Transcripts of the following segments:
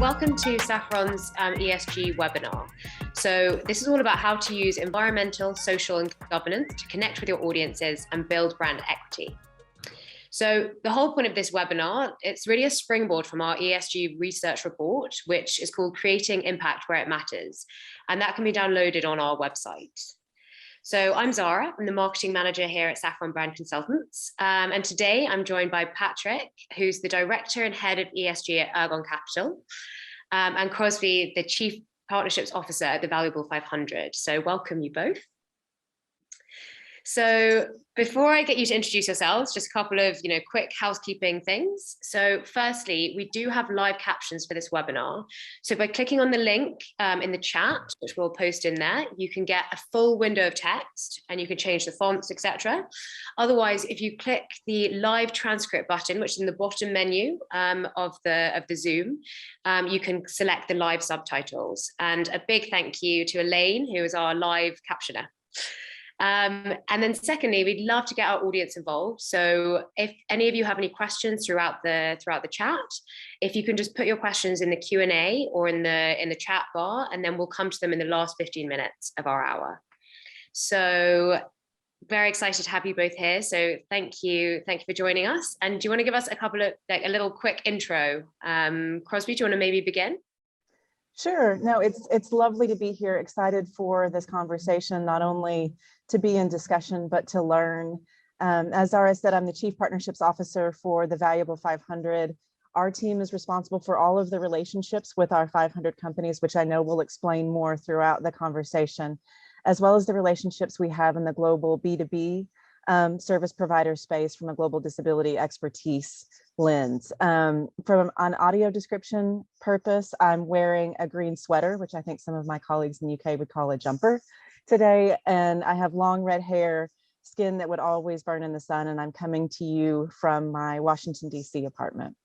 welcome to Saffron's ESG webinar. So this is all about how to use environmental, social, and governance to connect with your audiences and build brand equity. So the whole point of this webinar, it's really a springboard from our ESG research report, which is called Creating Impact Where It Matters. And that can be downloaded on our website. So I'm Zara, I'm the marketing manager here at Saffron Brand Consultants. And today I'm joined by Patrick, who's the director and head of ESG at Ergon Capital, and Crosby, the chief partnerships officer at the Valuable 500. So welcome you both. So before I get you to introduce yourselves, just a couple of quick housekeeping things. So firstly, we do have live captions for this webinar. So by clicking on the link in the chat, which we'll post in there, you can get a full window of text and you can change the fonts, etc. Otherwise, if you click the live transcript button, which is in the bottom menu of the Zoom, you can select the live subtitles. And a big thank you to Elaine, who is our live captioner. And then secondly, we'd love to get our audience involved. So if any of you have any questions throughout the chat, if you can just put your questions in the Q&A or in the chat bar, and then we'll come to them in the last 15 minutes of our hour. So very excited to have you both here. So thank you for joining us. And do you want to give us a little quick intro? Crosby, do you want to maybe begin? Sure. No, it's lovely to be here. Excited for this conversation, not only to be in discussion, but to learn. As Zara said, I'm the Chief Partnerships Officer for the Valuable 500. Our team is responsible for all of the relationships with our 500 companies, which I know we'll explain more throughout the conversation, as well as the relationships we have in the global B2B service provider space from a global disability expertise lens. From an audio description purpose, I'm wearing a green sweater, which I think some of my colleagues in the UK would call a jumper today. And I have long red hair, skin that would always burn in the sun. And I'm coming to you from my Washington, DC apartment.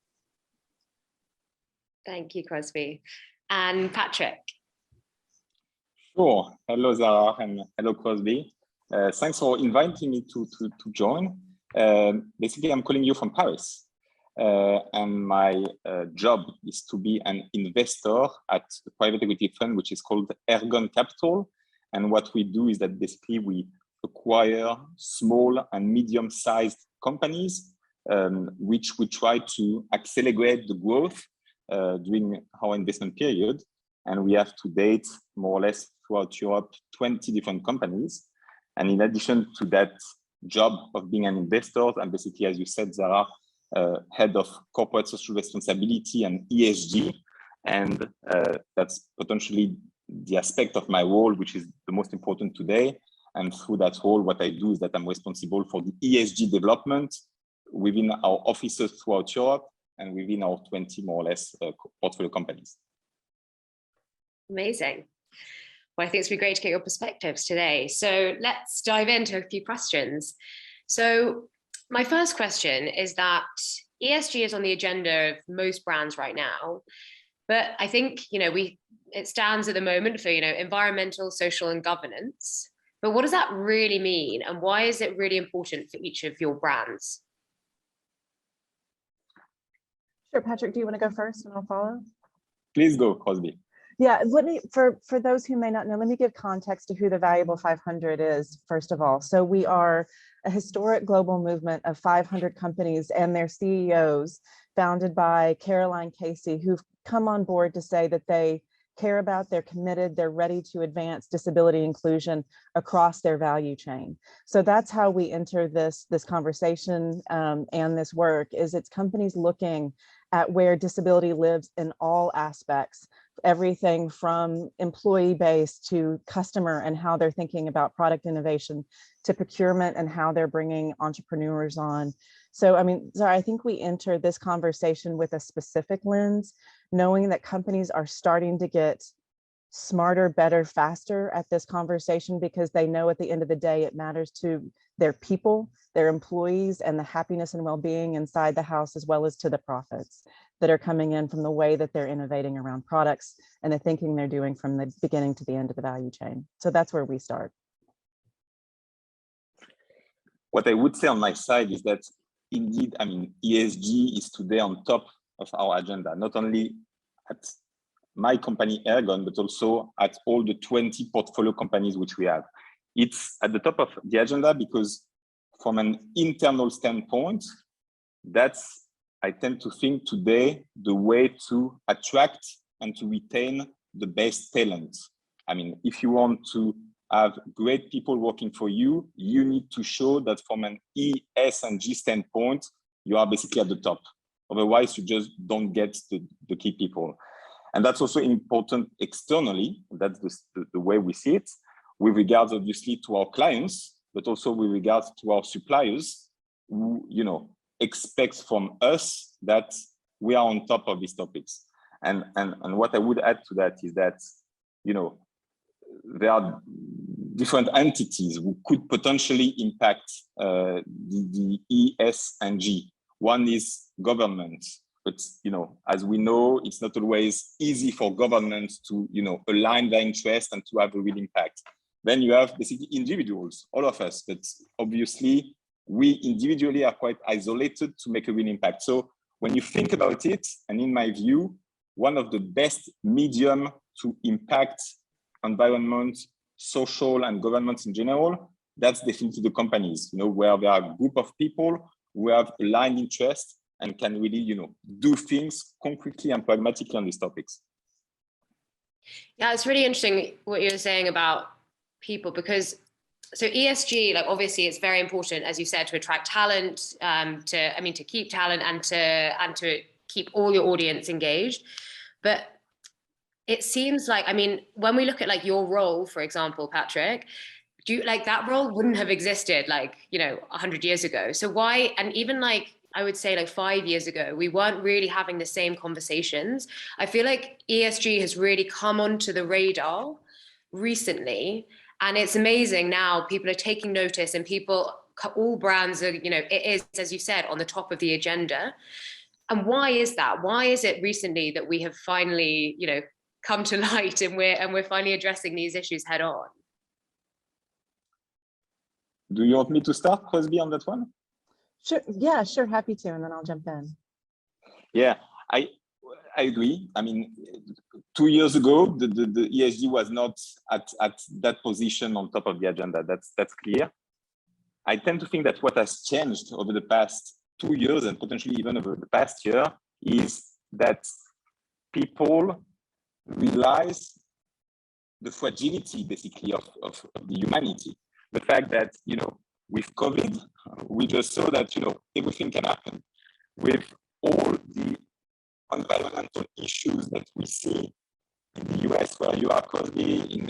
Thank you, Crosby. And Patrick. Sure. Hello, Zara, and hello, Crosby. Thanks for inviting me to join. Basically, I'm calling you from Paris. And my job is to be an investor at a private equity fund, which is called Ergon Capital. And what we do is that basically we acquire small and medium-sized companies, which we try to accelerate the growth during our investment period. And we have to date, more or less throughout Europe, 20 different companies. And in addition to that job of being an investor, and basically, as you said, Zara, head of corporate social responsibility and ESG. And that's potentially the aspect of my role, which is the most important today. And through that role, what I do is that I'm responsible for the ESG development within our offices throughout Europe and within our 20 more or less portfolio companies. Amazing. Well, I think it's been great to get your perspectives today. So let's dive into a few questions. So my first question is that ESG is on the agenda of most brands right now, but I think it stands at the moment for environmental, social, and governance. But what does that really mean, and why is it really important for each of your brands? Sure, Patrick, do you want to go first and I'll follow? Please go, Crosby. Yeah, for those who may not know, let me give context to who the Valuable 500 is, first of all. So we are a historic global movement of 500 companies and their CEOs, founded by Caroline Casey, who've come on board to say that they care about, they're committed, they're ready to advance disability inclusion across their value chain. So that's how we enter this conversation and this work, is it's companies looking at where disability lives in all aspects, everything from employee base to customer and how they're thinking about product innovation, to procurement and how they're bringing entrepreneurs on. So, Zara, I think we enter this conversation with a specific lens, knowing that companies are starting to get smarter, better, faster at this conversation, because they know at the end of the day, it matters to their people, their employees, and the happiness and well-being inside the house, as well as to the profits that are coming in from the way that they're innovating around products and the thinking they're doing from the beginning to the end of the value chain. So that's where we start. What I would say on my side is that indeed, ESG is today on top of our agenda, not only at my company Ergon, but also at all the 20 portfolio companies which we have. It's at the top of the agenda because from an internal standpoint, that's, I tend to think today, the way to attract and to retain the best talent. I mean, if you want to have great people working for you, you need to show that from an E, S, and G standpoint, you are basically at the top. Otherwise, you just don't get the key people. And that's also important externally. That's the way we see it, with regards obviously to our clients, but also with regards to our suppliers, who, you know, expects from us that we are on top of these topics. And what I would add to that is that, you know, there are different entities who could potentially impact the E, S, and G. One is government, but, you know, as we know, it's not always easy for governments to, you know, align their interests and to have a real impact. Then you have basically individuals, all of us, but obviously we individually are quite isolated to make a real impact. So when you think about it, and in my view, one of the best medium to impact environment, social, and governments in general, that's definitely the companies, you know, where there are a group of people who have aligned interests and can really, you know, do things concretely and pragmatically on these topics. Yeah, it's really interesting what you're saying about people, because so ESG, like obviously it's very important, as you said, to attract talent, to keep talent and to keep all your audience engaged. But it seems like, I mean, when we look at like your role, for example, Patrick, do you, like that role wouldn't have existed like, you know, 100 years ago. So why, and even like, I would say like 5 years ago, we weren't really having the same conversations. I feel like ESG has really come onto the radar recently. And it's amazing now, people are taking notice and people, all brands are, you know, it is, as you said, on the top of the agenda. And why is that? Why is it recently that we have finally, you know, come to light and we're finally addressing these issues head on? Do you want me to start, Crosby, on that one? Sure. Yeah, sure. Happy to. And then I'll jump in. Yeah, I agree. I mean, 2 years ago, the ESG was not at that position on top of the agenda. That's clear. I tend to think that what has changed over the past 2 years and potentially even over the past year is that people realize the fragility basically of the humanity. The fact that, you know, with COVID, we just saw that, you know, everything can happen. With all the environmental issues that we see in the US, where you are, Crosby, in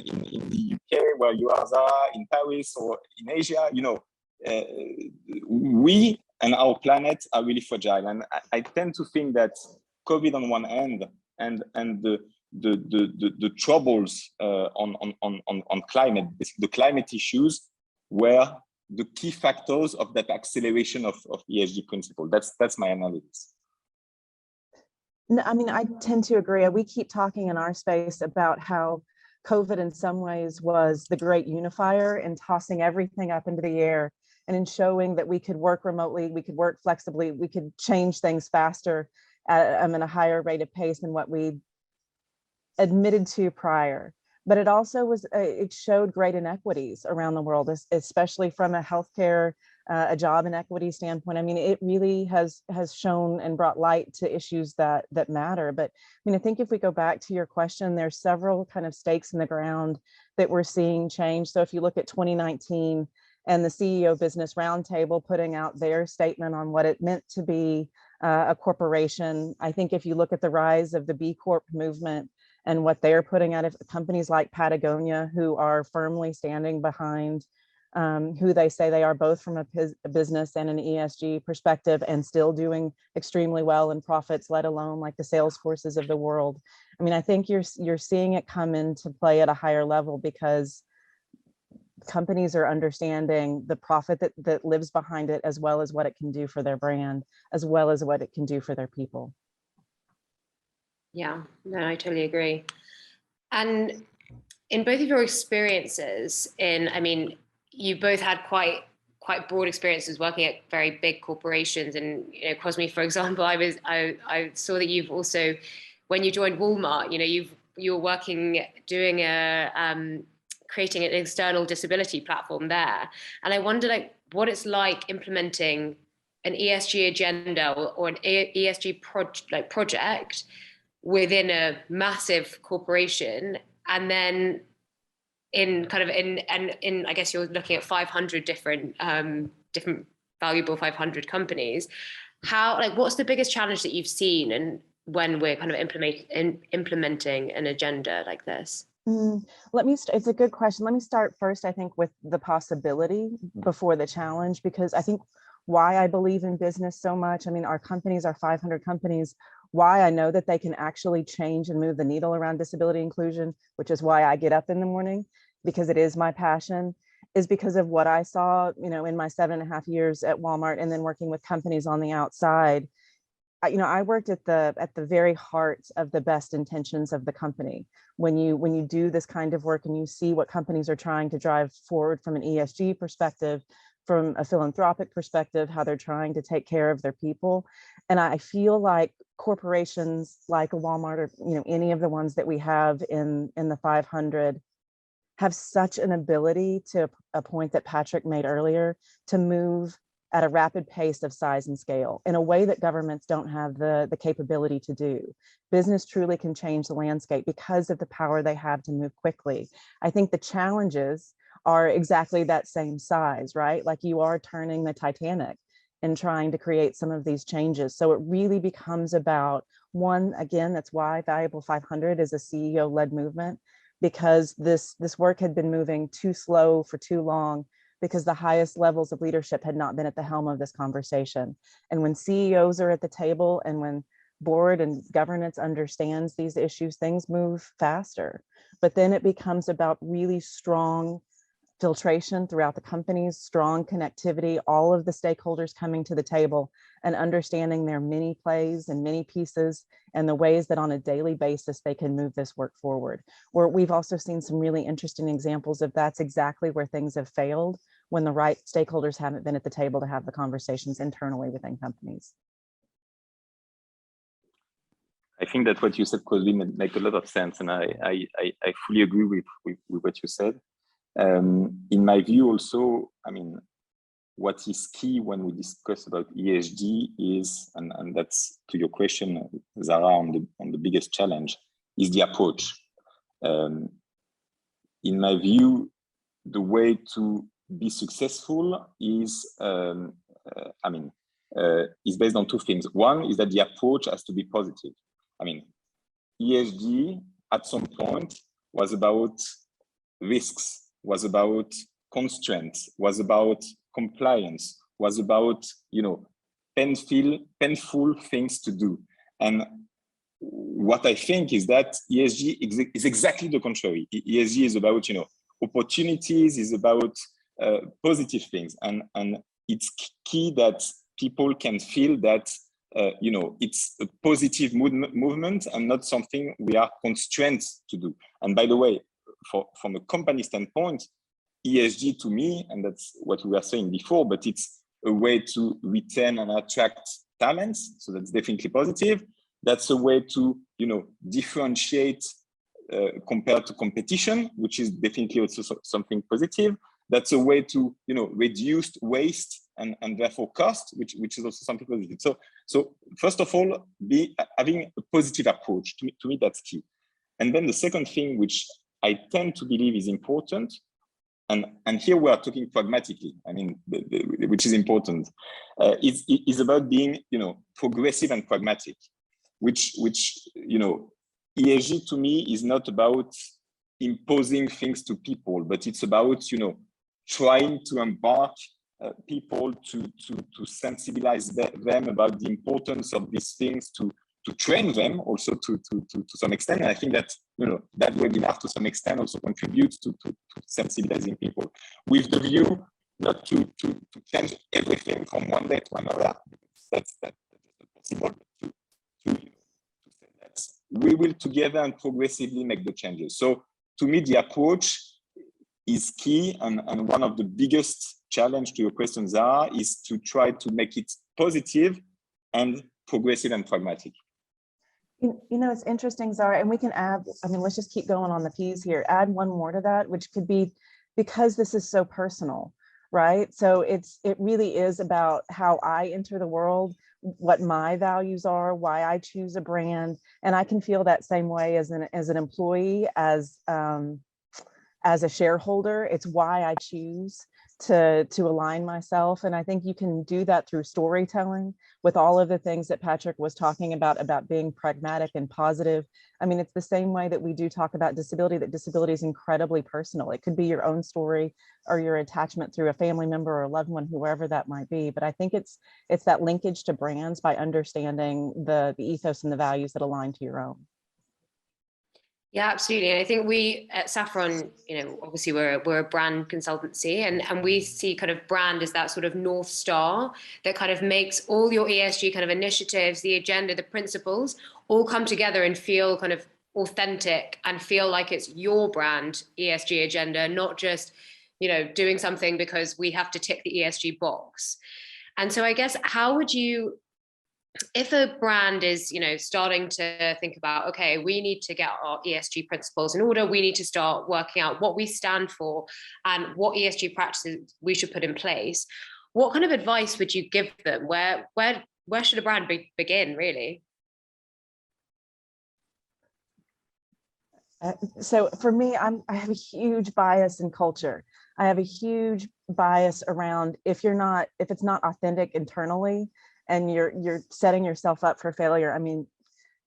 the UK, where you are, Zara, in Paris, or in Asia, you know, we and our planet are really fragile. And I tend to think that COVID on one end and the troubles on climate, the climate issues were the key factors of that acceleration of ESG principle. That's my analysis. No, I mean, I tend to agree. We keep talking in our space about how COVID in some ways was the great unifier in tossing everything up into the air and in showing that we could work remotely, we could work flexibly, we could change things faster at a higher rate of pace than what we admitted to prior. But it also was, it showed great inequities around the world, especially from a healthcare, a job inequity standpoint. I mean, it really has shown and brought light to issues that matter. But I mean, I think if we go back to your question, there's several kind of stakes in the ground that we're seeing change. So if you look at 2019 and the CEO Business Roundtable putting out their statement on what it meant to be a corporation, I think if you look at the rise of the B Corp movement, and what they're putting out of companies like Patagonia, who are firmly standing behind who they say they are, both from a business and an ESG perspective, and still doing extremely well in profits, let alone like the Salesforces of the world. I mean, I think you're seeing it come into play at a higher level because companies are understanding the profit that lives behind it, as well as what it can do for their brand, as well as what it can do for their people. Yeah, no, I totally agree. And in both of your experiences I mean, you both had quite broad experiences working at very big corporations. And, you know, Crosby, for example, I saw that you've also when you joined Walmart, you're working, doing creating an external disability platform there. And I wonder what it's like implementing an ESG agenda or an ESG project within a massive corporation, and then in I guess you're looking at 500 different valuable 500 companies. What's the biggest challenge that you've seen, and when we're kind of implementing an agenda like this? It's a good question. Let me start first, I think, with the possibility before the challenge, because I think why I believe in business so much. I mean, our companies are 500 companies. Why I know that they can actually change and move the needle around disability inclusion, which is why I get up in the morning, because it is my passion, is because of what I saw, in my 7.5 years at Walmart, and then working with companies on the outside. I worked at the very heart of the best intentions of the company. When you do this kind of work and you see what companies are trying to drive forward from an ESG perspective, from a philanthropic perspective, how they're trying to take care of their people. And I feel like corporations like a Walmart, or any of the ones that we have in the 500, have such an ability, to a point that Patrick made earlier, to move at a rapid pace of size and scale in a way that governments don't have the capability to do. Business truly can change the landscape because of the power they have to move quickly. I think the challenges are exactly that same size, right? Like, you are turning the Titanic and trying to create some of these changes. So it really becomes about, one, again, that's why Valuable 500 is a CEO-led movement, because this work had been moving too slow for too long, because the highest levels of leadership had not been at the helm of this conversation. And when CEOs are at the table, and when board and governance understands these issues, things move faster. But then it becomes about really strong filtration throughout the companies, strong connectivity, all of the stakeholders coming to the table and understanding their many plays and many pieces, and the ways that on a daily basis they can move this work forward. Where we've also seen some really interesting examples of that's exactly where things have failed, when the right stakeholders haven't been at the table to have the conversations internally within companies. I think that what you said, Crosby, make a lot of sense, and I fully agree with what you said. In my view, also, I mean, what is key when we discuss about ESG is, and that's to your question, Zara, on the biggest challenge, is the approach. In my view, the way to be successful is, is based on two things. One is that the approach has to be positive. I mean, ESG at some point was about risks, was about constraints, was about compliance, was about, painful things to do. And what I think is that ESG is exactly the contrary. ESG is about, opportunities, is about positive things. And it's key that people can feel that, it's a positive movement and not something we are constrained to do. And by the way, from a company standpoint, ESG to me, and that's what we were saying before, but it's a way to retain and attract talents. So that's definitely positive. That's a way to, differentiate compared to competition, which is definitely also something positive. That's a way to, reduce waste and therefore cost, which is also something positive. So first of all, having a positive approach. To me, that's key. And then the second thing, which I tend to believe is important, and here we are talking pragmatically, I mean, which is important, is about being, progressive and pragmatic, which ESG to me is not about imposing things to people, but it's about, trying to embark people to sensibilize them about the importance of these things, to train them also to some extent. And I think that, that webinar to some extent also contributes to sensibilizing people, with the view not to change everything from one day to another. That's possible. To say that we will together and progressively make the changes. So to me, the approach is key, and one of the biggest challenge to your questions is to try to make it positive and progressive and pragmatic. You know, it's interesting, Zara, and we can add, I mean, let's just keep going on the P's here. Add one more to that, which could be, because this is so personal, right? So it really is about how I enter the world, what my values are, why I choose a brand. And I can feel that same way as an employee, as a shareholder. It's why I choose to align myself. And I think you can do that through storytelling, with all of the things that Patrick was talking about being pragmatic and positive. I mean, it's the same way that we do talk about disability, that disability is incredibly personal. It could be your own story or your attachment through a family member or a loved one, whoever that might be. But I think it's that linkage to brands by understanding the ethos and the values that align to your own. Yeah, absolutely. And I think we at Saffron, you know, obviously we're a brand consultancy, and we see kind of brand as that sort of North Star that kind of makes all your ESG kind of initiatives, the agenda, the principles all come together and feel kind of authentic and feel like it's your brand ESG agenda, not just, you know, doing something because we have to tick the ESG box. And so I guess, how would you, if a brand is, you know, starting to think about, okay, we need to get our ESG principles in order, we need to start working out what we stand for and what ESG practices we should put in place, what kind of advice would you give them? Where should a brand begin, really? So for me, I have a huge bias in culture. I have a huge bias around, if it's not authentic internally, and you're setting yourself up for failure. I mean,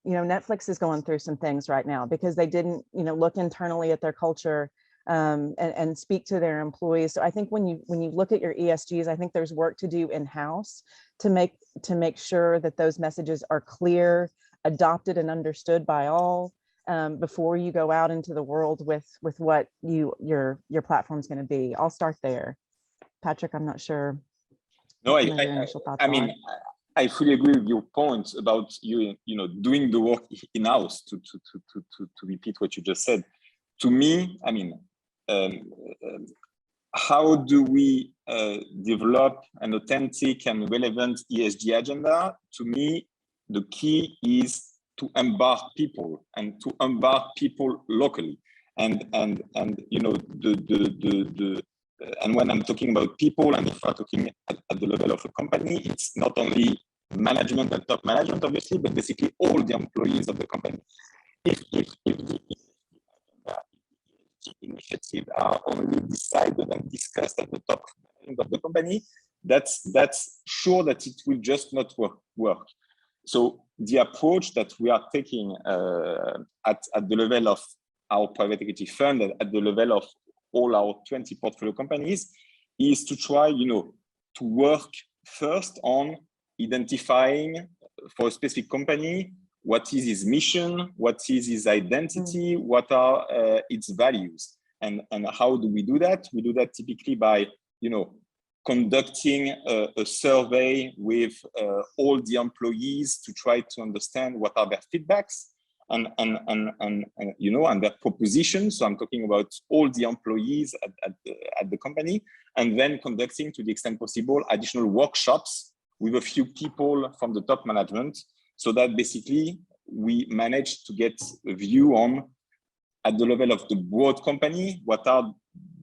you know, Netflix is going through some things right now because they didn't, you know, look internally at their culture and speak to their employees. So I think when you look at your ESGs, I think there's work to do in-house to make sure that those messages are clear, adopted, and understood by all, before you go out into the world with what your platform is going to be. I'll start there. Patrick, I'm not sure. No, I mean, I fully agree with your point about you know, doing the work in-house, to repeat what you just said. To me, I mean, how do we develop an authentic and relevant ESG agenda? To me, the key is to embark people, and to embark people locally. And you know, and when I'm talking about people, and if we're talking at the level of a company, it's not only management and top management, obviously, but basically all the employees of the company. If the initiatives are only decided and discussed at the top of the company, that's sure that it will just not work. So the approach that we are taking at the level of our private equity fund, and at the level of all our 20 portfolio companies, is to try, you know, to work first on identifying for a specific company what is his mission, what is his identity, what are its values, and how do we do that? We do that typically by, you know, conducting a survey with all the employees to try to understand what are their feedbacks and you know, and their propositions. So I'm talking about all the employees at the company, and then conducting, to the extent possible, additional workshops with a few people from the top management, so that basically we manage to get a view on, at the level of the broad company, what are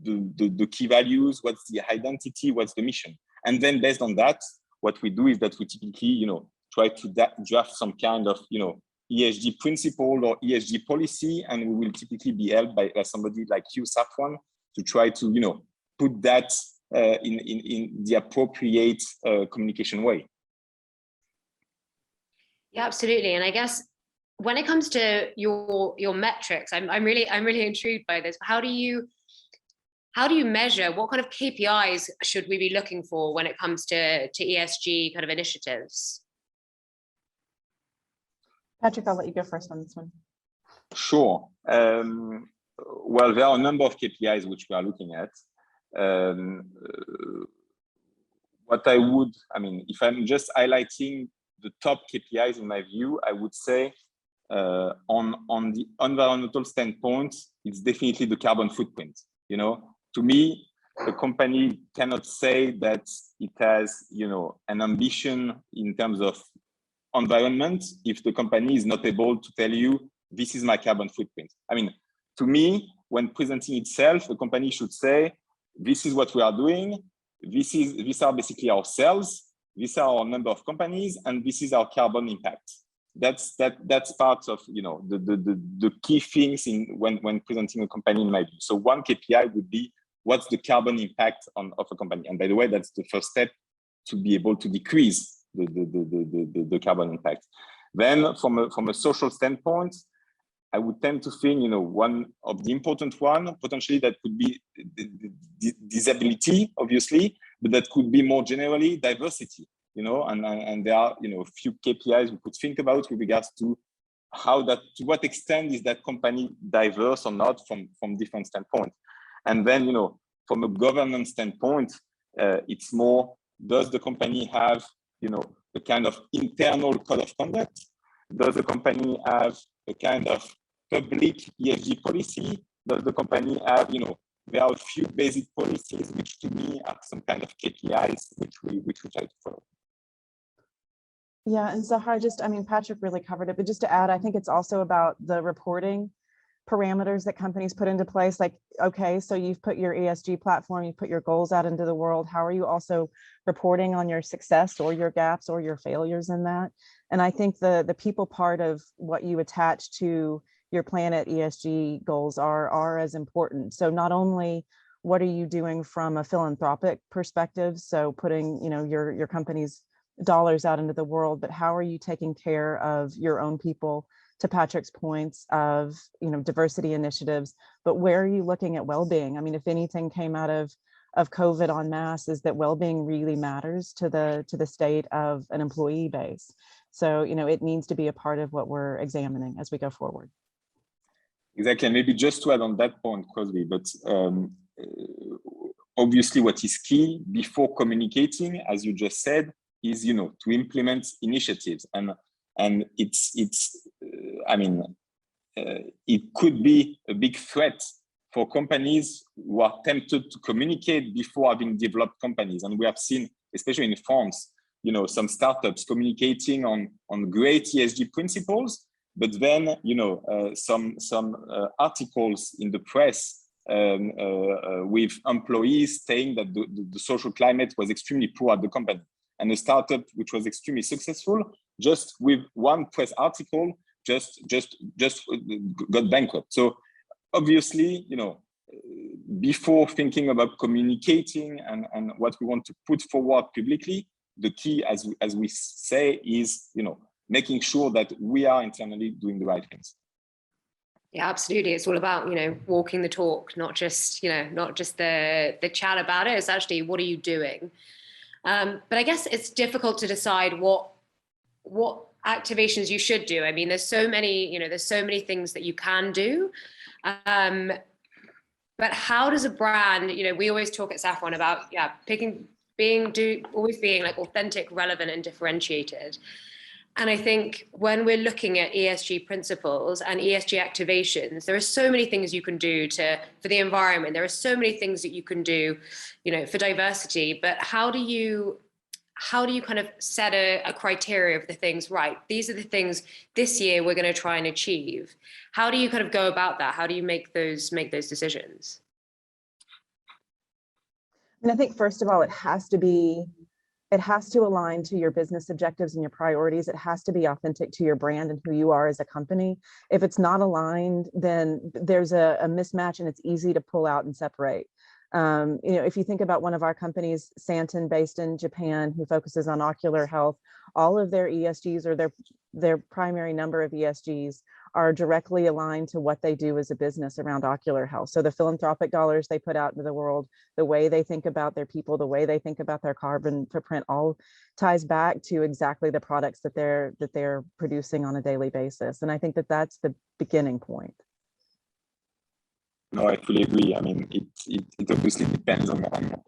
the key values, what's the identity, what's the mission. And then based on that, what we do is that we typically, you know, try to draft some kind of, you know, ESG principle or ESG policy, and we will typically be helped by somebody like you, Saffron, to try to, you know, put that in the appropriate communication way. Yeah, absolutely. And I guess when it comes to your metrics, I'm really intrigued by this. How do you measure, what kind of KPIs should we be looking for when it comes to ESG kind of initiatives? Patrick, I'll let you go first on this one. Sure. Well, there are a number of KPIs which we are looking at. What I mean, if I'm just highlighting the top KPIs in my view, I would say on the environmental standpoint, it's definitely the carbon footprint. You know, to me, the company cannot say that it has, you know, an ambition in terms of environment if the company is not able to tell you, this is my carbon footprint. I mean, to me, when presenting itself, the company should say, this is what we are doing. These are basically our sales. These are our number of companies, and this is our carbon impact. That's part of the key things when presenting a company in my view. So one KPI would be what's the carbon impact of a company, and by the way, that's the first step to be able to decrease the carbon impact. Then from a social standpoint, I would tend to think, one of the important one, potentially that could be disability, obviously, but that could be more generally diversity, and there are, a few KPIs we could think about with regards to to what extent is that company diverse or not from different standpoints. And then, from a governance standpoint, it's more, does the company have, a kind of internal code of conduct? Does the company have a kind of public ESG policy? Does the company have, there are a few basic policies which to me are some kind of KPIs which we try to follow. Yeah, and Zahar, Patrick really covered it, but just to add, I think it's also about the reporting parameters that companies put into place. Like, okay, so you've put your ESG platform, you put your goals out into the world. How are you also reporting on your success or your gaps or your failures in that? And I think the people part of what you attach to your planet ESG goals are as important. So not only what are you doing from a philanthropic perspective, so putting your company's dollars out into the world, but how are you taking care of your own people, to Patrick's points of diversity initiatives, but where are you looking at well-being? I mean, if anything came out of COVID en masse, is that well-being really matters to the state of an employee base. So it needs to be a part of what we're examining as we go forward. Exactly, and maybe just to add on that point, Crosby, but obviously what is key before communicating, as you just said, is to implement initiatives, and it could be a big threat for companies who are tempted to communicate before having developed companies. And we have seen, especially in France, some startups communicating on great ESG principles, but then some articles in the press with employees saying that the social climate was extremely poor at the company. And a startup which was extremely successful, just with one press article, just got bankrupt. So obviously, before thinking about communicating and what we want to put forward publicly, the key, as we say, is making sure that we are internally doing the right things. Yeah, absolutely. It's all about walking the talk, not just the chat about it. It's actually, what are you doing? But I guess it's difficult to decide what activations you should do. I mean, there's so many things that you can do. But how does a brand, we always talk at Saffron about, always being like authentic, relevant, and differentiated. And I think when we're looking at ESG principles and ESG activations, there are so many things you can do for the environment. There are so many things that you can do, for diversity. But how do you kind of set a criteria of the things, right? These are the things this year we're going to try and achieve. How do you kind of go about that? How do you make those decisions? And I think, first of all, it has to align to your business objectives and your priorities. It has to be authentic to your brand and who you are as a company. If it's not aligned, then there's a mismatch and it's easy to pull out and separate. If you think about one of our companies, Santen, based in Japan, who focuses on ocular health, all of their ESGs, or their primary number of ESGs, are directly aligned to what they do as a business around ocular health. So the philanthropic dollars they put out into the world, the way they think about their people, the way they think about their carbon footprint, all ties back to exactly the products that they're producing on a daily basis. And I think that's the beginning point. No, I fully agree. I mean, it obviously depends on the company.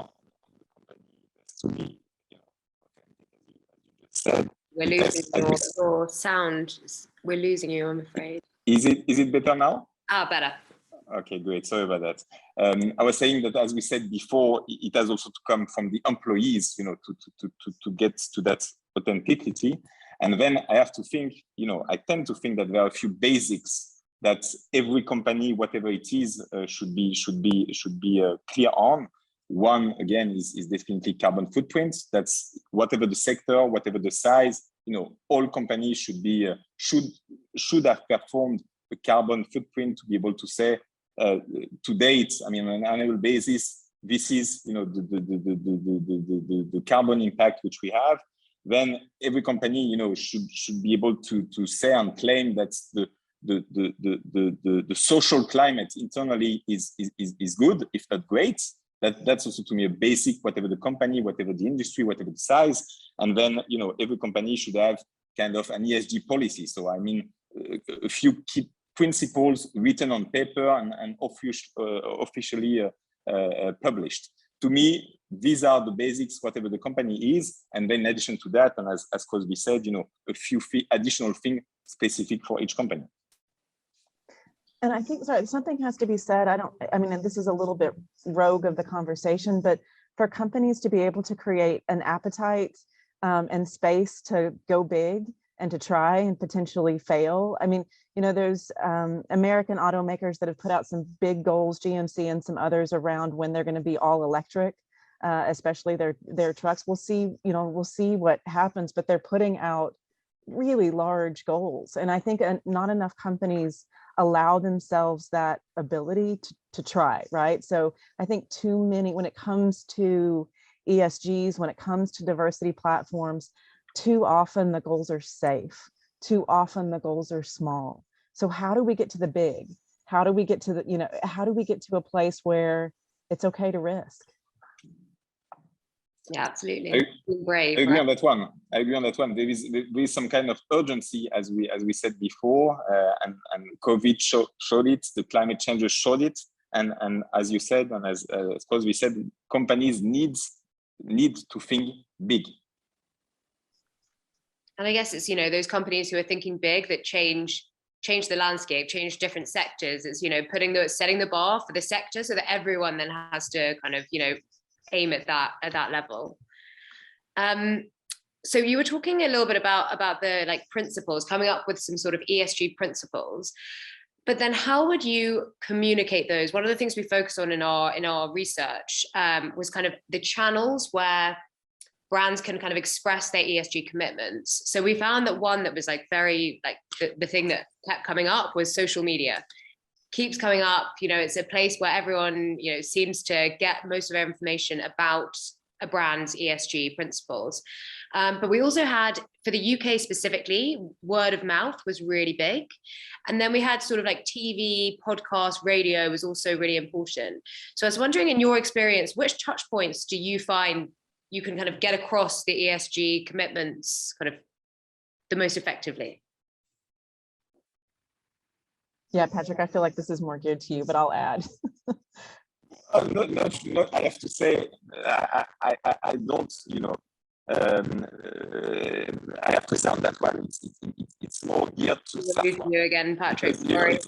To be, as you just said. We're losing your sound. We're losing you, I'm afraid. Is it better now? Better. Okay, great. Sorry about that. I was saying that, as we said before, it has also to come from the employees, to get to that authenticity. And then I have to think, I tend to think that there are a few basics that every company, whatever it is, should be clear on. One, again, is definitely carbon footprint. That's whatever the sector, whatever the size, all companies should have performed a carbon footprint to be able to say, to date, on an annual basis, this is the carbon impact which we have. Then every company should be able to say and claim that the social climate internally is good, if not great. That's also, to me, a basic, whatever the company, whatever the industry, whatever the size. And then every company should have kind of an ESG policy. So a few key principles written on paper and officially published. To me, these are the basics, whatever the company is. And then in addition to that, and as Crosby said, a few additional things specific for each company. And I think, sorry, something has to be said. And this is a little bit rogue of the conversation, but for companies to be able to create an appetite and space to go big and to try and potentially fail. There's American automakers that have put out some big goals, GMC and some others, around when they're going to be all electric, especially their trucks. We'll see what happens, but they're putting out really large goals. And I think not enough companies allow themselves that ability to try, right? So I think too many, when it comes to ESGs, when it comes to diversity platforms, too often the goals are safe. Too often the goals are small. So how do we get to the big? How do we get to how do we get to a place where it's okay to risk? Yeah, absolutely. Brave, I agree on that one. There is some kind of urgency, as we said before, and COVID showed it. The climate changes showed it, and as you said, and as Crosby said, companies need to think big. And I guess it's those companies who are thinking big that change the landscape, change different sectors. It's setting the bar for the sector so that everyone then has to kind of aim at that level. So you were talking a little bit about the principles, coming up with some sort of ESG principles, but then how would you communicate those? One of the things we focus on in our research was kind of the channels where brands can kind of express their ESG commitments. So we found that one that was very the thing that kept coming up was social media. Keeps coming up, it's a place where everyone, seems to get most of their information about a brand's ESG principles. But we also had, for the UK specifically, word of mouth was really big. And then we had sort of TV, podcast, radio was also really important. So I was wondering, in your experience, which touch points do you find you can kind of get across the ESG commitments kind of the most effectively? Yeah, Patrick, I feel like this is more geared to you, but I'll add. No, I have to say, I don't, I have to say on that one, it's more geared to Safran. You again, Patrick, Because, sorry.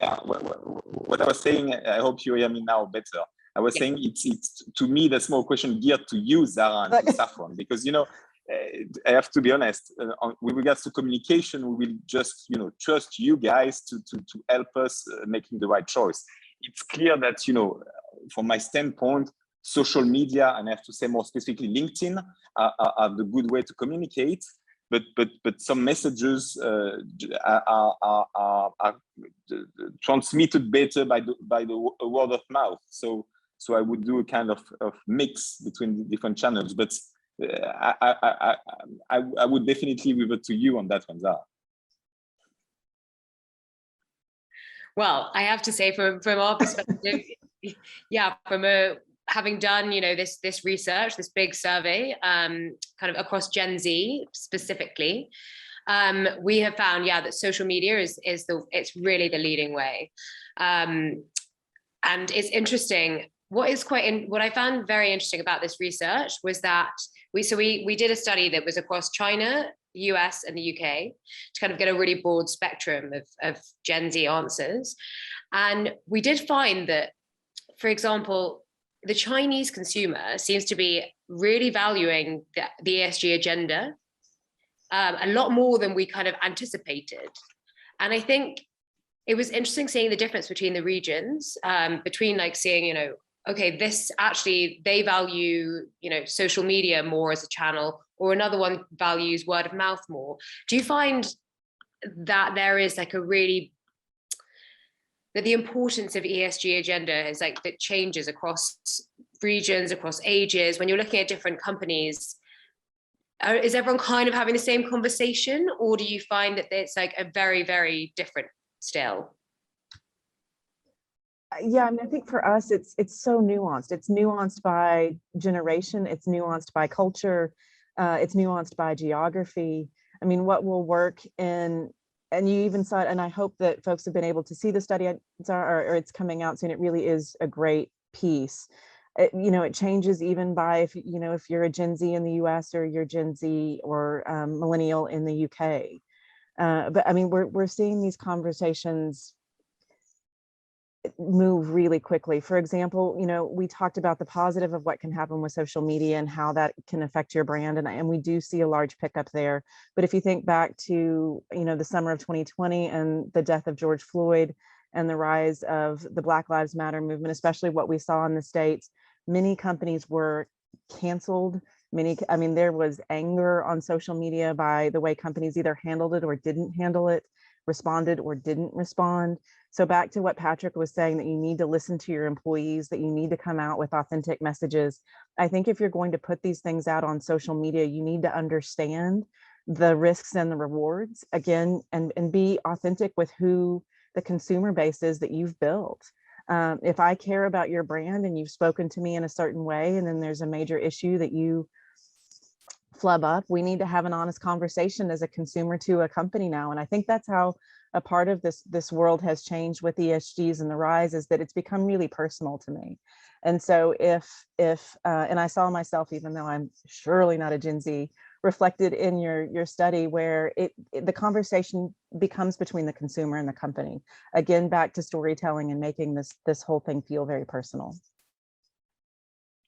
Yeah, what I was saying, I hope you hear me now better. I was saying it's to me, that's more a question geared to you, Zara, and to Safran, because, I have to be honest, with regards to communication, we will just, trust you guys to help us making the right choice. It's clear that, from my standpoint, social media, and I have to say more specifically LinkedIn, are the good way to communicate. But some messages are transmitted better by the word of mouth. So I would do a kind of mix between the different channels. But I would definitely revert to you on that one, Zara. Well, I have to say, from our perspective, having done this research, this big survey, kind of across Gen Z specifically, we have found that social media it's really the leading way, and it's interesting. What I found very interesting about this research was that we did a study that was across China, US, and the UK to kind of get a really broad spectrum of Gen Z answers. And we did find that, for example, the Chinese consumer seems to be really valuing the ESG agenda. a lot more than we kind of anticipated. And I think it was interesting seeing the difference between the regions, between like seeing, you know, okay, this actually, they value, you know, social media more as a channel, or another one values word of mouth more. Do you find that there is like a really, that the importance of ESG agenda is like, that changes across regions, across ages, when you're looking at different companies? Is everyone kind of having the same conversation, or do you find that it's like a very, very different still? Yeah, I mean, I think for us, it's so nuanced. It's nuanced by generation. It's nuanced by culture. It's nuanced by geography. I mean, what will work in, and you even saw it, and I hope that folks have been able to see the study, or it's coming out soon. It really is a great piece. You know, it changes even by, if you know, if you're a Gen Z in the US or you're Gen Z or millennial in the UK. But I mean, we're seeing these conversations move really quickly. For example, you know, we talked about the positive of what can happen with social media and how that can affect your brand, and we do see a large pickup there. But if you think back to, you know, the summer of 2020 and the death of George Floyd and the rise of the Black Lives Matter movement, especially what we saw in the States, many companies were canceled. I mean, there was anger on social media by the way companies either handled it or didn't handle it, responded or didn't respond. So back to what Patrick was saying, that you need to listen to your employees, that you need to come out with authentic messages. I think if you're going to put these things out on social media, you need to understand the risks and the rewards, again, and be authentic with who the consumer base is that you've built. If I care about your brand and you've spoken to me in a certain way, and then there's a major issue that you flub up, we need to have an honest conversation as a consumer to a company now. And I think that's how a part of this world has changed with ESGs and the rise, is that it's become really personal to me. And so if and I saw myself, even though I'm surely not a Gen Z, reflected in your study, where the conversation becomes between the consumer and the company. Again, back to storytelling and making this whole thing feel very personal.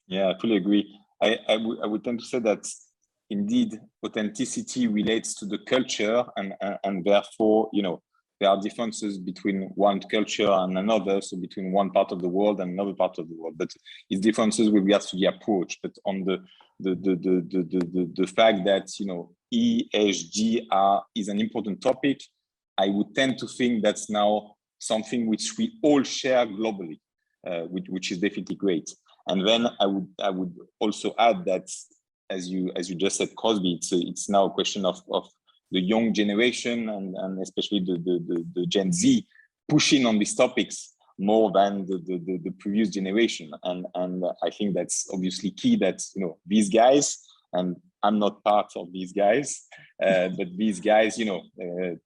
Yeah, I fully agree. I would tend to say that indeed authenticity relates to the culture, and therefore, you know, there are differences between one culture and another, so between one part of the world and another part of the world, but it's differences with regards to the approach. But on the fact that, you know, ESG is an important topic, I would tend to think that's now something which we all share globally, which is definitely great. And then I would also add that, as you just said, Crosby, it's now a question of the young generation, and especially the Gen Z, pushing on these topics more than the previous generation. And I think that's obviously key, that, you know, these guys, and I'm not part of these guys, but these guys, you know,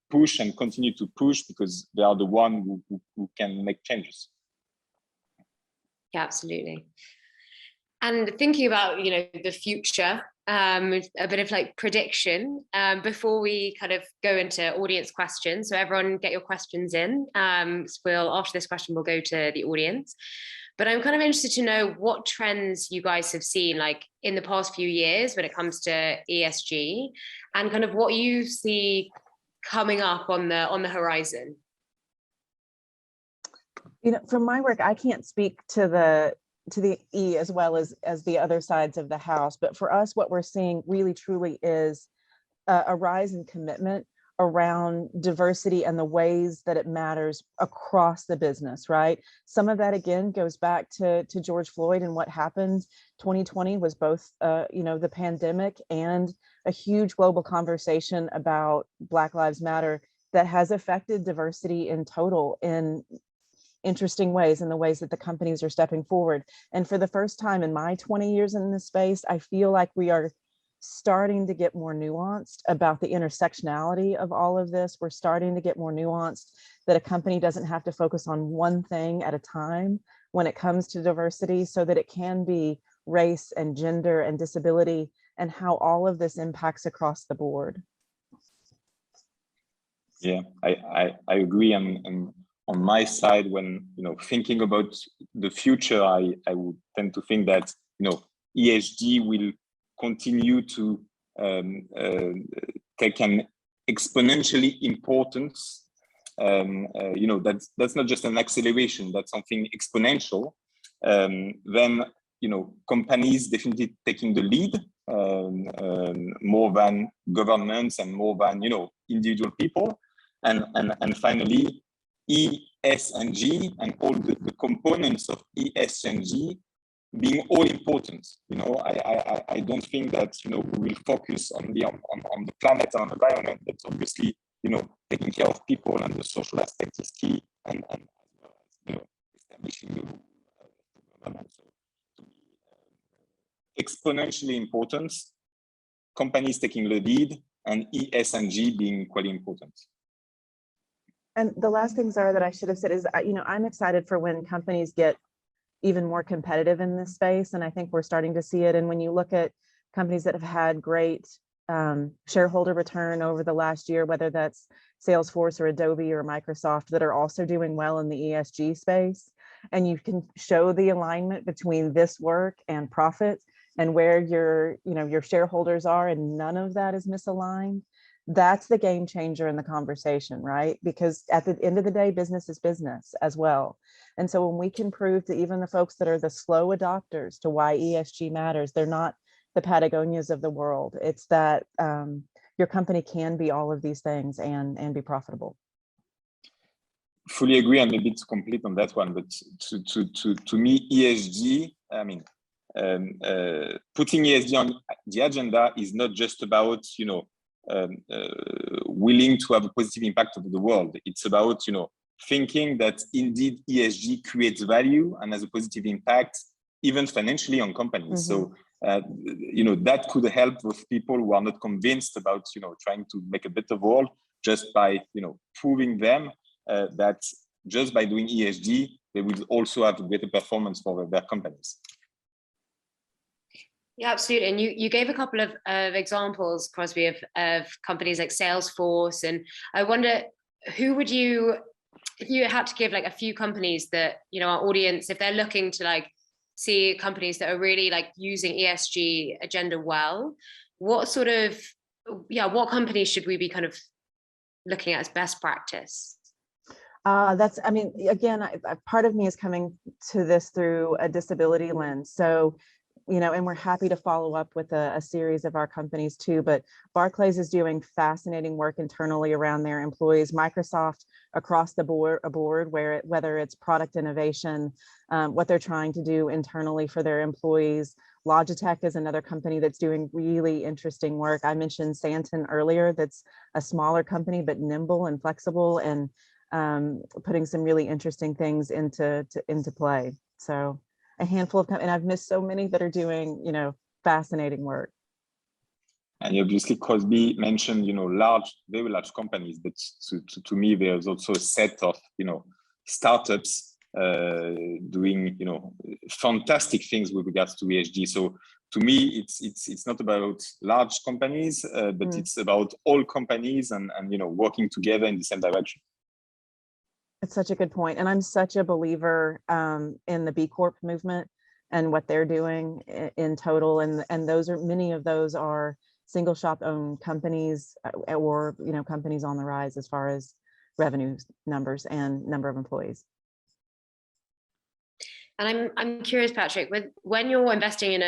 push and continue to push, because they are the one who can make changes. Yeah, absolutely. And thinking about, you know, the future, a bit of like prediction before we kind of go into audience questions. So everyone get your questions in. After this question, we'll go to the audience. But I'm kind of interested to know what trends you guys have seen, like in the past few years when it comes to ESG, and kind of what you see coming up on the horizon. You know, from my work, I can't speak to the E as well as the other sides of the house, but for us, what we're seeing really truly is a rise in commitment around diversity and the ways that it matters across the business, right? Some of that, again, goes back to George Floyd and what happened. 2020 was both, you know, the pandemic and a huge global conversation about Black Lives Matter that has affected diversity in total in interesting ways, in the ways that the companies are stepping forward. And for the first time in my 20 years in this space, I feel like we are starting to get more nuanced about the intersectionality of all of this. We're starting to get more nuanced, that a company doesn't have to focus on one thing at a time when it comes to diversity, so that it can be race and gender and disability, and how all of this impacts across the board. Yeah, I agree. And on my side, when, you know, thinking about the future, I would tend to think that, you know, ESG will continue to take an exponentially importance. That's not just an acceleration, that's something exponential. Then companies definitely taking the lead, more than governments and more than individual people, and finally ESG and all the components of ESG being all important. I don't think that we will focus only on the planet and environment, but obviously taking care of people and the social aspect is key, and establishing the government. So to me, exponentially important, companies taking the lead, and ESG being equally important. And the last thing, Zara, that I should have said is, I'm excited for when companies get even more competitive in this space. And I think we're starting to see it. And when you look at companies that have had great shareholder return over the last year, whether that's Salesforce or Adobe or Microsoft, that are also doing well in the ESG space, and you can show the alignment between this work and profit and where your shareholders are, and none of that is misaligned. That's the game changer in the conversation, right? Because at the end of the day, business is business as well. And so when we can prove to even the folks that are the slow adopters to why ESG matters, they're not the Patagonias of the world. It's that your company can be all of these things and be profitable. Fully agree, and maybe to complete on that one, but to me, ESG, putting ESG on the agenda is not just about willing to have a positive impact on the world. It's about thinking that indeed ESG creates value and has a positive impact, even financially, on companies. So that could help with people who are not convinced about trying to make a better world, just by proving them that just by doing ESG, they will also have a better performance for their companies. Yeah, absolutely. And you gave a couple of examples, Crosby, of companies like Salesforce. And I wonder, who would you, if you had to give like a few companies that, our audience, if they're looking to see companies that are really using ESG agenda well, what companies should we be kind of looking at as best practice? Again, part of me is coming to this through a disability lens. So, and we're happy to follow up with a series of our companies too, but Barclays is doing fascinating work internally around their employees. Microsoft across the board, whether it's product innovation, what they're trying to do internally for their employees. Logitech is another company that's doing really interesting work. I mentioned Santen earlier, that's a smaller company, but nimble and flexible, and putting some really interesting things into play. So a handful of companies, and I've missed so many that are doing, fascinating work. And obviously, Crosby mentioned, very large companies, but to me, there's also a set of, startups doing, fantastic things with regards to ESG. So to me, it's not about large companies, but it's about all companies and working together in the same direction. It's such a good point. And I'm such a believer in the B Corp movement and what they're doing in total. And many of those are single shop owned companies or, companies on the rise as far as revenue numbers and number of employees. And I'm curious, Patrick, when you're investing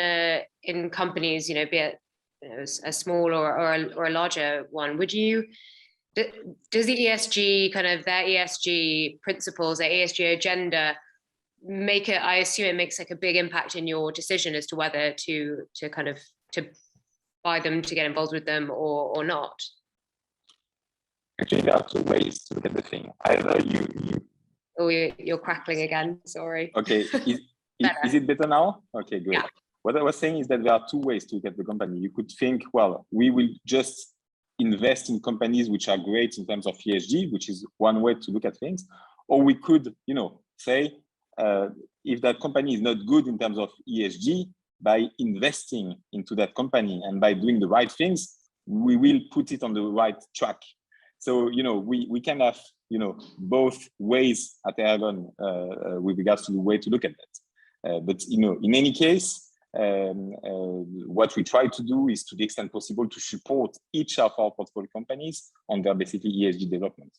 in companies, be it a small or a larger one, does the ESG kind of their ESG principles, their ESG agenda make it? I assume it makes a big impact in your decision as to whether to buy them, to get involved with them, or not. Actually, there are two ways to look at the thing. Either you. Oh, you're crackling again. Sorry. Okay. Is it better now? Okay, good. Yeah. What I was saying is that there are two ways to look at the company. You could think, well, we will just invest in companies which are great in terms of ESG, which is one way to look at things. Or we could, say, if that company is not good in terms of ESG, by investing into that company and by doing the right things, we will put it on the right track. So, we can have, both ways at Ergon with regards to the way to look at that. But, in any case, what we try to do is, to the extent possible, to support each of our portfolio companies on their basically ESG development.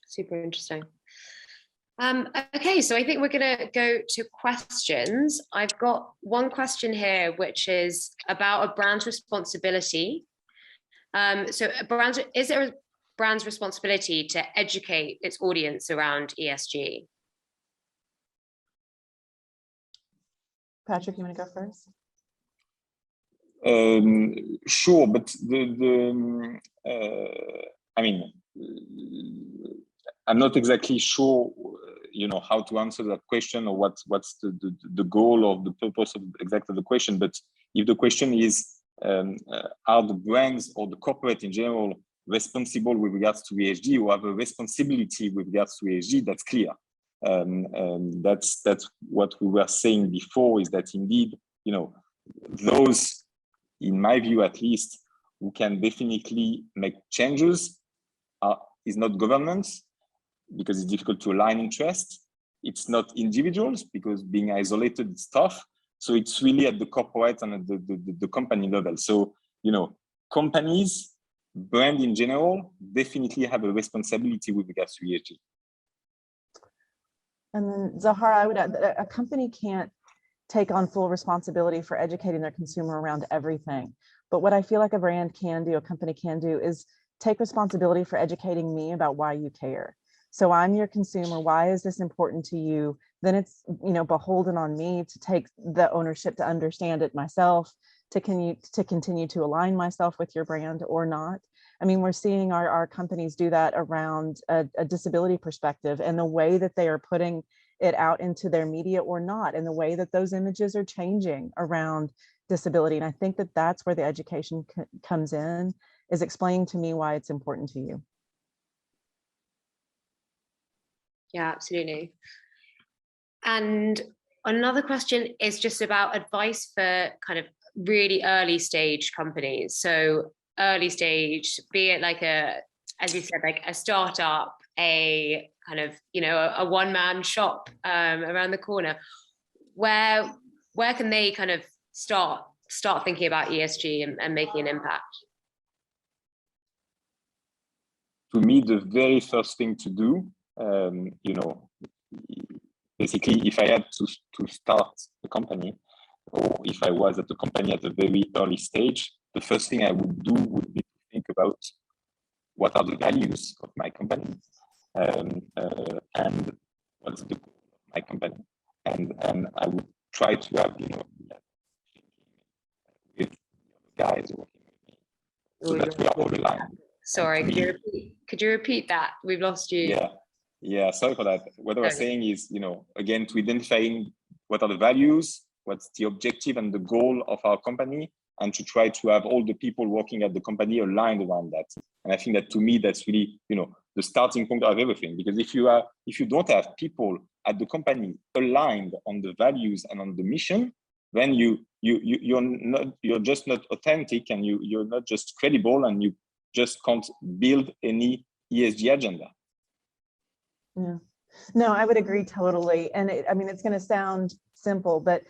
Super interesting. Okay, so I think we're going to go to questions. I've got one question here, which is about a brand's responsibility. So is there a brand's responsibility to educate its audience around ESG? Patrick, you want to go first? Sure, but I mean, I'm not exactly sure, how to answer that question, or what's the goal or the purpose of exactly the question. But if the question is, are the brands or the corporate in general responsible with regards to ESG, or have a responsibility with regards to ESG, that's clear. That's what we were saying before, is that indeed, those, in my view at least, who can definitely make changes is not governments, because it's difficult to align interests. It's not individuals, because being isolated is tough. So it's really at the corporate and at the company level. So, companies, brand in general, definitely have a responsibility with regards to ESG. And then Zahara, I would add that a company can't take on full responsibility for educating their consumer around everything. But what I feel like a brand can do, a company can do, is take responsibility for educating me about why you care. So I'm your consumer. Why is this important to you? Then it's, beholden on me to take the ownership to understand it myself, to continue to align myself with your brand or not. I mean, we're seeing our companies do that around a disability perspective, and the way that they are putting it out into their media or not, and the way that those images are changing around disability. And I think that that's where the education comes in, is explaining to me why it's important to you. Yeah, absolutely. And another question is just about advice for kind of really early stage companies. So early stage, be it like as you said, like a startup, a kind of, a one-man shop around the corner. Where can they kind of start thinking about ESG and making an impact? To me, the very first thing to do, basically, if I had to start a company, or if I was at the company at a very early stage, the first thing I would do would be to think about what are the values of my company, and what's the goal of my company, and I would try to have with guys working with me, so that we are all aligned. Sorry, could you repeat that? We've lost you. Yeah, sorry for that. What I was saying is, again, to identifying what are the values, what's the objective and the goal of our company, and to try to have all the people working at the company aligned around that. And I think that, to me, that's really, the starting point of everything. Because if you don't have people at the company aligned on the values and on the mission, then you're just not authentic, and you're not just credible, and you just can't build any ESG agenda. Yeah, no, I would agree totally. And it's going to sound simple, but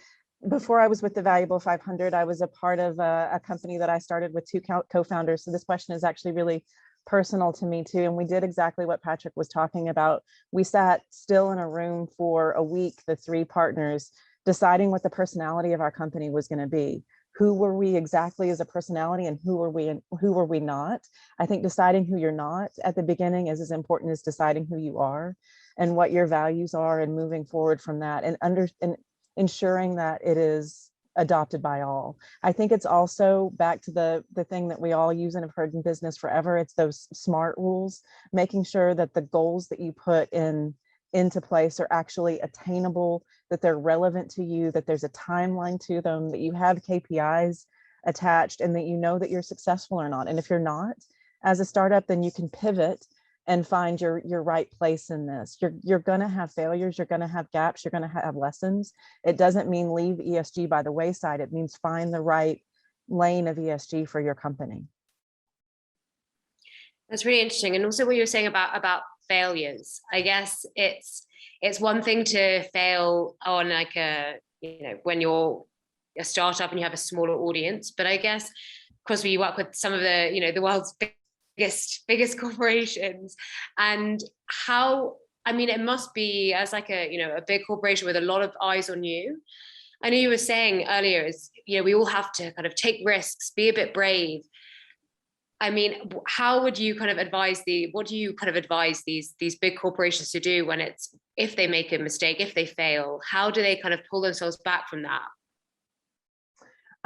before I was with the Valuable 500, I was a part of a company that I started with two co-founders. So this question is actually really personal to me too. And we did exactly what Patrick was talking about. We sat still in a room for a week, the three partners, deciding what the personality of our company was going to be. Who were we exactly as a personality, and who were we not? I think deciding who you're not at the beginning is as important as deciding who you are and what your values are, and moving forward from that, and ensuring that it is adopted by all. I think it's also back to the thing that we all use and have heard in business forever. It's those SMART rules, making sure that the goals that you put into place are actually attainable, that they're relevant to you, that there's a timeline to them, that you have KPIs attached, and that you know that you're successful or not. And if you're not, as a startup, then you can pivot and find your right place in this. You're going to have failures, you're going to have gaps, you're going to have lessons. It doesn't mean leave ESG by the wayside. It means find the right lane of ESG for your company. That's really interesting. And also what you were saying about failures. I guess it's it's one thing to fail on like a, when you're a startup and you have a smaller audience, but I guess, Crosby, you work with some of the, the world's biggest corporations, and how, it must be as like a big corporation with a lot of eyes on you. I know you were saying earlier is, we all have to kind of take risks, be a bit brave. How would you kind of advise what do you kind of advise these big corporations to do when if they make a mistake, if they fail, how do they kind of pull themselves back from that?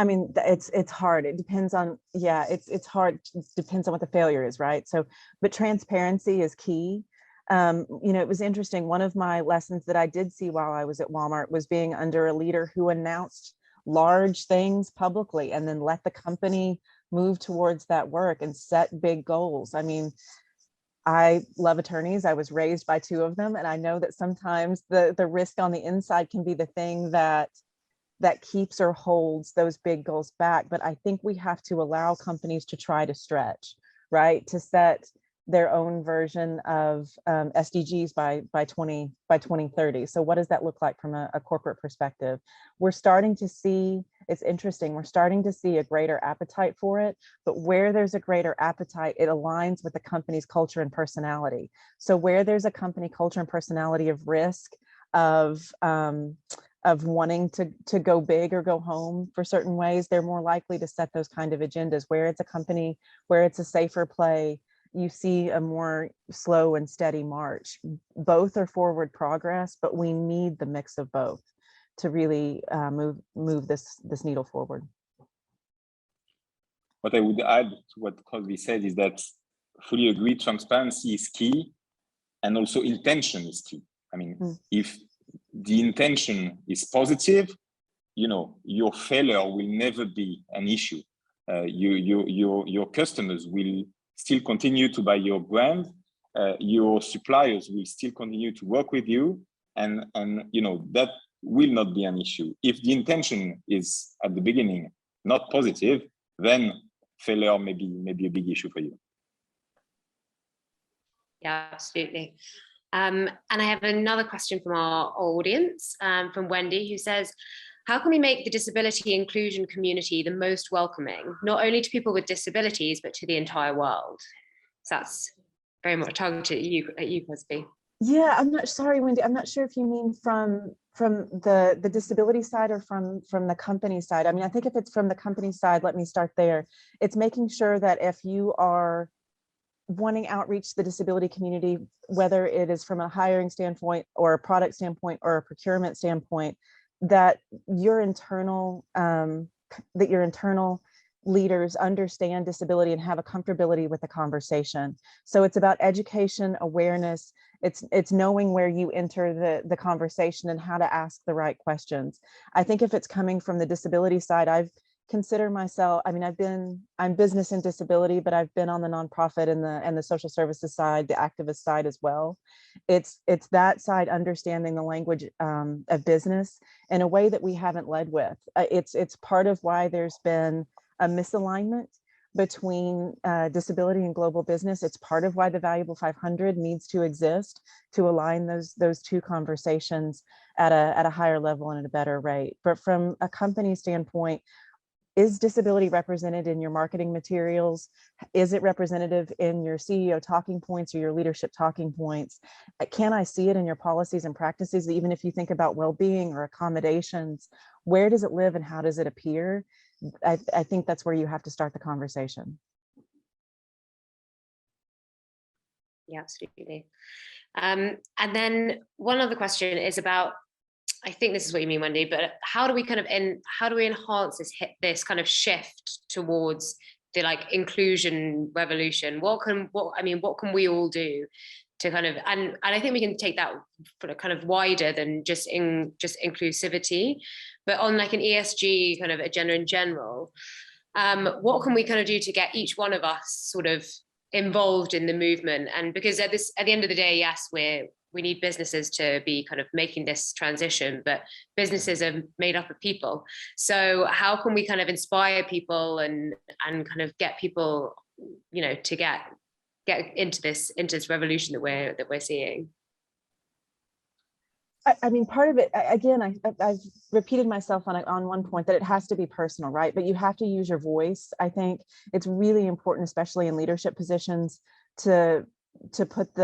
It's hard. It depends on, it's hard. It depends on what the failure is, right? So, but transparency is key. It was interesting. One of my lessons that I did see while I was at Walmart was being under a leader who announced large things publicly and then let the company move towards that work and set big goals. I love attorneys. I was raised by two of them, and I know that sometimes the risk on the inside can be the thing that keeps or holds those big goals back. But I think we have to allow companies to try to stretch, right? To set their own version of SDGs by 2030. So what does that look like from a corporate perspective? We're starting to see, it's interesting, we're starting to see a greater appetite for it, but where there's a greater appetite, it aligns with the company's culture and personality. So where there's a company culture and personality of risk, of wanting to go big or go home for certain ways, they're more likely to set those kind of agendas. Where it's a company, where it's a safer play, you see a more slow and steady march. Both are forward progress, but we need the mix of both to really move this needle forward. What I would add to what Crosby said is that fully agree, transparency is key, and also intention is key. If the intention is positive, your failure will never be an issue. Your customers will still continue to buy your brand. Your suppliers will still continue to work with you, and that will not be an issue. If the intention is at the beginning not positive, then failure may be a big issue for you. Yeah, absolutely. And I have another question from our audience, from Wendy, who says, how can we make the disability inclusion community the most welcoming, not only to people with disabilities, but to the entire world? So that's very much targeted at you, Crosby. Yeah, I'm not sorry, Wendy. I'm not sure if you mean from the disability side or from the company side. I think if it's from the company side, let me start there. It's making sure that if you are wanting outreach to the disability community, whether it is from a hiring standpoint or a product standpoint or a procurement standpoint, that your internal leaders understand disability and have a comfortability with the conversation. So it's about education, awareness. It's knowing where you enter the conversation and how to ask the right questions. I think if it's coming from the disability side, I've considered myself, I'm business and disability, but I've been on the nonprofit and the social services side, the activist side as well. It's that side, understanding the language of business in a way that we haven't led with. It's part of why there's been a misalignment between disability and global business. It's part of why the Valuable 500 needs to exist, to align those two conversations at a higher level and at a better rate. But from a company standpoint, is disability represented in your marketing materials? Is it representative in your CEO talking points or your leadership talking points? Can I see it in your policies and practices? Even if you think about well-being or accommodations, where does it live and how does it appear? I think that's where you have to start the conversation. Yeah, absolutely. And then one other question is about, I think this is what you mean, Wendy, but how do we enhance this kind of shift towards the inclusion revolution? What can we all do to kind of, and I think we can take that for kind of wider than just inclusivity, but on an ESG kind of agenda in general. What can we kind of do to get each one of us sort of involved in the movement? And because at the end of the day, yes, we need businesses to be kind of making this transition, but businesses are made up of people. So how can we kind of inspire people and kind of get people, to get into this revolution that we're seeing? I mean, part of it, again, I've repeated myself on one point that it has to be personal, right? But you have to use your voice. I think it's really important, especially in leadership positions, to put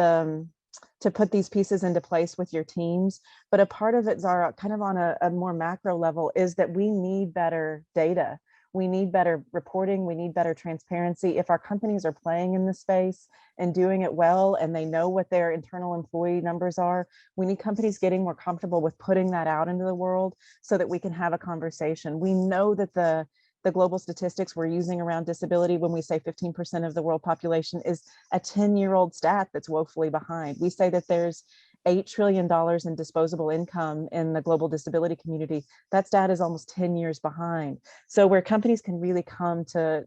these pieces into place with your teams. But a part of it, Zara, kind of on a more macro level, is that we need better data. We need better reporting. We need better transparency. If our companies are playing in this space and doing it well, and they know what their internal employee numbers are, we need companies getting more comfortable with putting that out into the world so that we can have a conversation. We know that the global statistics we're using around disability, when we say 15% of the world population, is a 10-year-old stat that's woefully behind. We say that there's $8 trillion in disposable income in the global disability community. That stat is almost 10 years behind. So where companies can really come to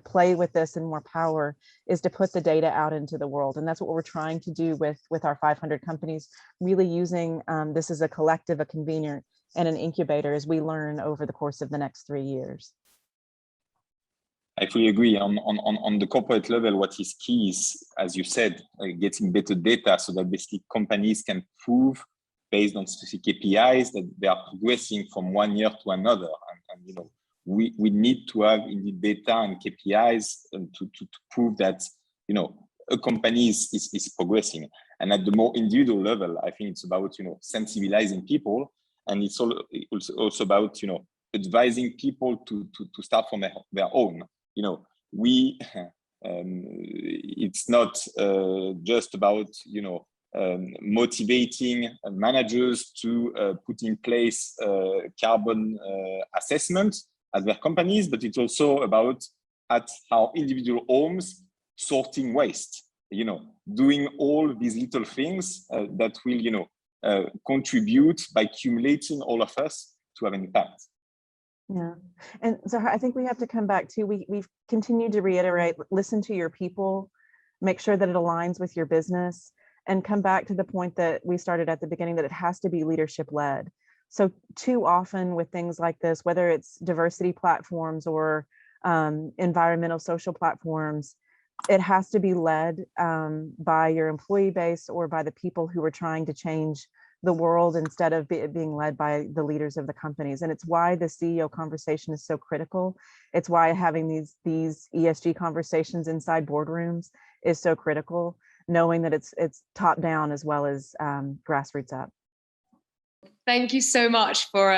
play with this and more power is to put the data out into the world. And that's what we're trying to do with our 500 companies, really using this as a collective, a convener, and an incubator as we learn over the course of the next 3 years. I fully agree. On the corporate level, what is key is, as you said, getting better data so that basically companies can prove based on specific KPIs that they are progressing from 1 year to another. And you know, we need to have indeed data and KPIs to prove that, you know, a company is progressing. And at the more individual level, I think it's about, you know, sensibilizing people, and it's also about, you know, advising people to start from their own. You know, it's not just about, you know, motivating managers to put in place carbon assessment at their companies, but it's also about at our individual homes sorting waste, you know, doing all these little things that will, you know, contribute by accumulating all of us to have an impact. Yeah. And so I think we have to come back to, we've continued to reiterate, listen to your people, make sure that it aligns with your business, and come back to the point that we started at the beginning, that it has to be leadership led. So too often with things like this, whether it's diversity platforms or environmental social platforms, it has to be led by your employee base or by the people who are trying to change the world, instead of being led by the leaders of the companies. And it's why the CEO conversation is so critical. It's why having these ESG conversations inside boardrooms is so critical, knowing that it's top down as well as grassroots up. Thank you so much for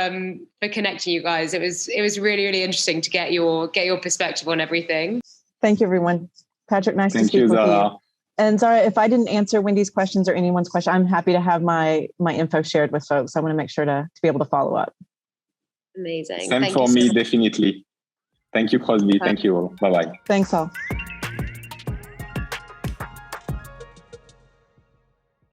connecting, you guys. It was really, really interesting to get your perspective on everything. Thank you, everyone. Patrick, nice to speak with you. And Zara, if I didn't answer Wendy's questions or anyone's question, I'm happy to have my info shared with folks. I want to make sure to be able to follow up. Amazing. Same for me, definitely. Thank you, Crosby. Thank you all. Bye-bye. Thanks all.